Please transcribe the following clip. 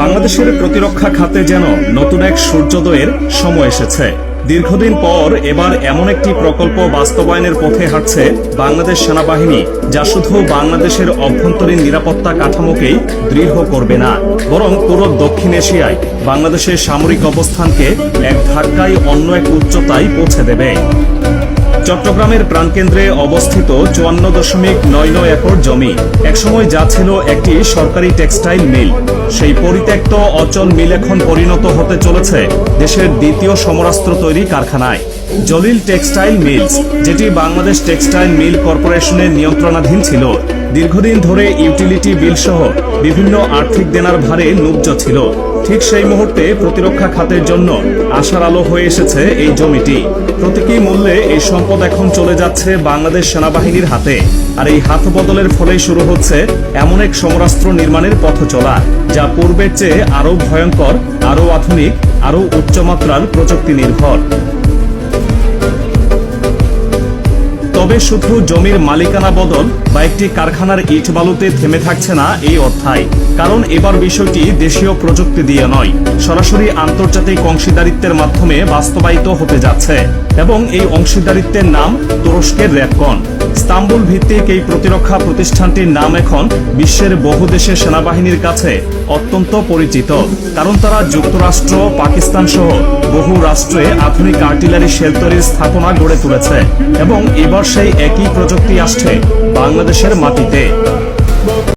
বাংলাদেশের প্রতিরক্ষা খাতে যেন নতুন এক সূর্যোদয়ের সময় এসেছে। দীর্ঘদিন পর এবার এমন একটি প্রকল্প বাস্তবায়নের পথে হাঁটছে বাংলাদেশ সেনাবাহিনী, যা শুধু বাংলাদেশের অভ্যন্তরীণ নিরাপত্তা কাঠামোকেই দৃঢ় করবে না, বরং পুরো দক্ষিণ এশিয়ায় বাংলাদেশের সামরিক অবস্থানকে এক ধাক্কায় অন্য এক উচ্চতায় পৌঁছে দেবে। চট্টগ্রামের প্রাণকেন্দ্রে অবস্থিত 54.99 একর জমি একসময় যা ছিল একটি সরকারি টেক্সটাইল মিল, সেই পরিত্যক্ত অচল মিল এখন পরিণত হতে চলেছে দেশের দ্বিতীয় সমরাস্ত্র তৈরি কারখানায়। জলিল টেক্সটাইল মিলস, যেটি বাংলাদেশ টেক্সটাইল মিল কর্পোরেশনের নিয়ন্ত্রণাধীন ছিল, দীর্ঘদিন ধরে ইউটিলিটি বিল সহ বিভিন্ন আর্থিক দেনার ভারে নুব্জ ছিল। ঠিক সেই মুহূর্তে প্রতিরক্ষা খাতের জন্য আশার আলো হয়ে এসেছে এই জমিটি। প্রতীকী মূল্যে এই সম্পদ এখন চলে যাচ্ছে বাংলাদেশ সেনাবাহিনীর হাতে, আর এই হাত বদলের ফলেই শুরু হচ্ছে এমন এক সমরাস্ত্র নির্মাণের পথ চলা, যা পূর্বের চেয়ে আরও ভয়ঙ্কর, আরও আধুনিক, আরও উচ্চমাত্রার প্রযুক্তি নির্ভর। তবে শুধু জমির মালিকানা বদল বা একটি কারখানার ইট বালুতে থেমে থাকছে না এই অধ্যায়, কারণ এবার বিষয়টি দেশীয় প্রযুক্তি দিয়ে নয়, সরাসরি আন্তর্জাতিক অংশীদারিত্বের মাধ্যমে বাস্তবায়িত হতে যাচ্ছে। এবং এই অংশীদারিত্বের নাম তুরস্কের রেডকন। ইস্তাম্বুল ভিত্তিক এই প্রতিরক্ষা প্রতিষ্ঠানটির নাম এখন বিশ্বের বহু দেশের সেনাবাহিনীর কাছে অত্যন্ত পরিচিত, কারণ তারা যুক্তরাষ্ট্র, পাকিস্তান সহ বহু রাষ্ট্রে আধুনিক আর্টিলারি শেল তৈরির স্থাপনা গড়ে তুলেছে। এবং এবার সেই একই প্রযুক্তি আসছে বাংলাদেশের মাটিতে।